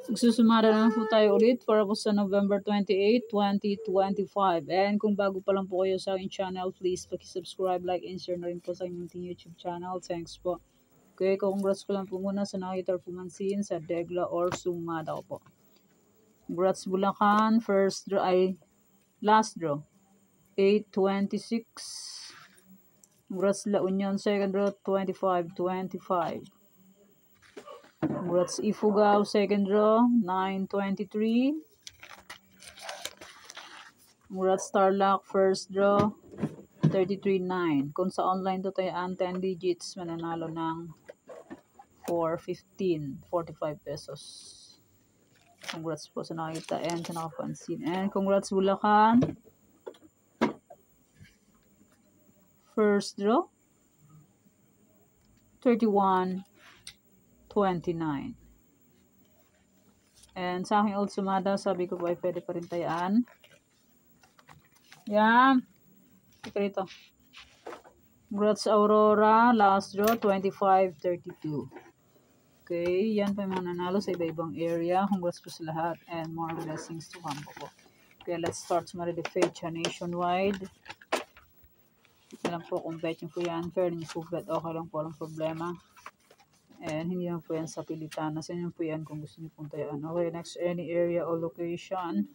Magsusumada naman po tayo ulit para po sa November 28, 2025. And kung bago pa lang po kayo sa aking channel, please subscribe, like, and share na rin po sa inyong YouTube channel. Thanks po. Okay, congrats ko lang po muna sa nakita pumansin sa Degla or Sumada ko po. Congrats Bulacan, first draw ay last draw. 8-26. Congrats La Union, second draw 25-25. Congrats Ifugao, second draw 9-23. Congrats Starlock, first draw 33-9. Kung sa online to tayo 10 digits, mananalo ng 415, 45 pesos. Congrats po sa nakita and sa nakapansin. And congrats Bulacan. First draw 31-29. And sa aking old sumada, sabi ko po ay pwede pa rin tayaan. Yan. Ika rito. Congrats Aurora, last draw 25-32. Okay, yan pa yung mga nanalo sa iba-ibang area. Congrats po sa lahat and more blessings to come po. Okay, let's start sumari the fecha nationwide. Alam po kung bet nyo po yan, fair nyo po bet, okay lang po, walang problema. And hindi naman po yan sa pilitan. Nasa inyo po yan kung gusto nyo pong tayaan. Okay, next, any area or location.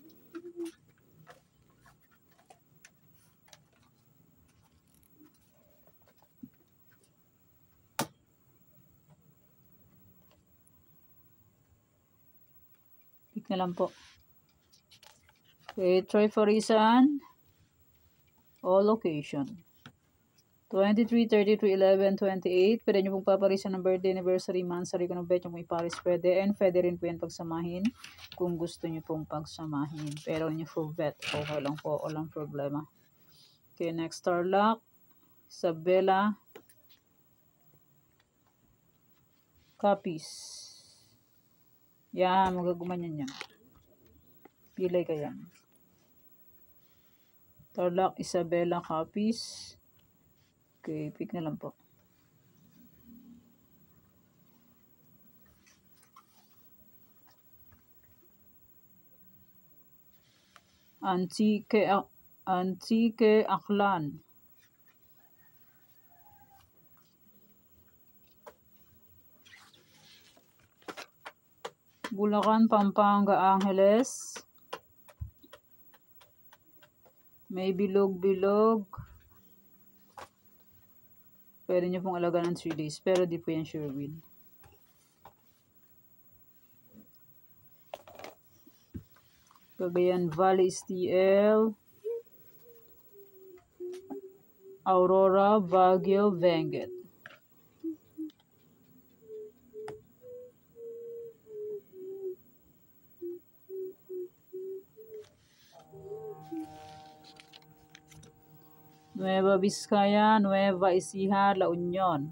Pick na lang po. Okay, try for reason. All location. 23, 33, 11, 28. Pwede nyo pong paparisan ng birthday, anniversary, month, sarili ko ng bet nyo pong iparis pwede. And pwede rin po yan pagsamahin kung gusto nyo pong pagsamahin. Pero nyo full bet, okay lang po, walang problema. Okay, next Starlock. Isabela. Copies. Yan, magagumanyan yan. Pilay ka yan. Starlock, Isabela, copies. Okay, pick na lang po. Antique Aklan. Bulacan, Pampanga, Angeles. May bilog-bilog. Pwede nyo pong alagaan ng 3 days. Pero di po yan sure win. Cagayan Valley, STL. Aurora, Baguio, Benguet. Nueva Vizcaya, Nueva Ecija, La Union.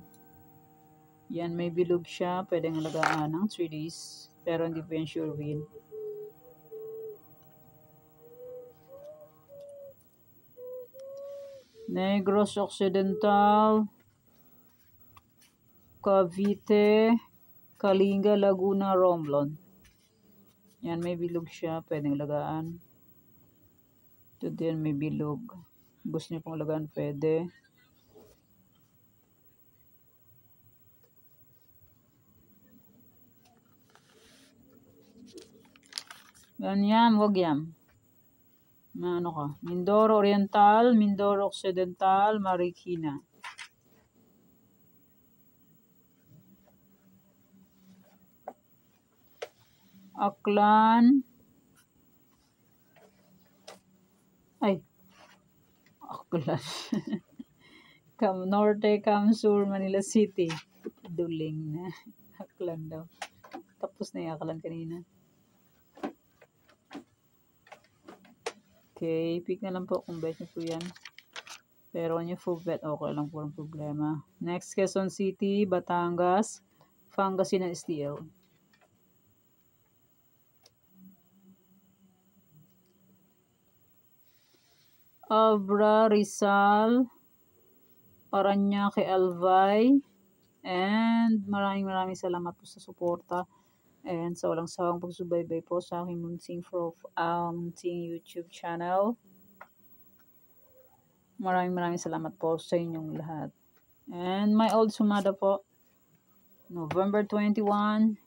Yan, may bilog siya. Pwedeng alagaan ng 3 days. Pero hindi po yan sure win. Negros Occidental, Cavite, Kalinga, Laguna, Romblon. Yan, may bilog siya. Pwedeng alagaan. Ito din, may bilog. Gusto niyo pong alagaan, pwede. Yan, wag yan. Ano ka? Mindoro Oriental, Mindoro Occidental, Marikina. Aklan. Ay. Aklan. Norte, Sur, Manila City. Duling na. Aklan daw. Tapos na yung Aklan kanina. Okay, pick na lang po kung bet nyo po yan. Pero kung nyo full bet, okay lang po ang problema. Next, Quezon City, Batangas, Pangasinan, STL. Abra, Rizal, Parañaque, Albay, and maraming salamat po sa suporta. And sa walang sawang pagsubaybay po sa aking munting YouTube channel. Maraming salamat po sa inyong lahat. And my old sumada po, November 21,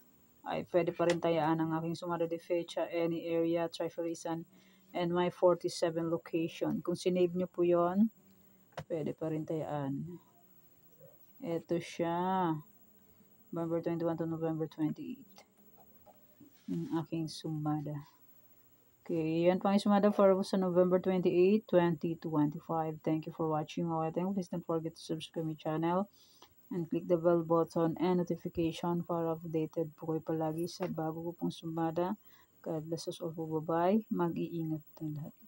ay pwede pa rin tayaan ang aking sumada de fecha, any area, triferisan, and my 47 location. Kung sinave nyo po yon, pwede pa rin tayaan. Ito siya. November 21 to November 28. Yung aking sumada. Okay, yan pang sumada for sa November 28, 2025. Thank you for watching mga kating. Please don't forget to subscribe my channel and click the bell button and notification para updated po kayo palagi sa bago ko pong sumada. God bless us all po. Bye-bye. Mag-iingat tayo lahat.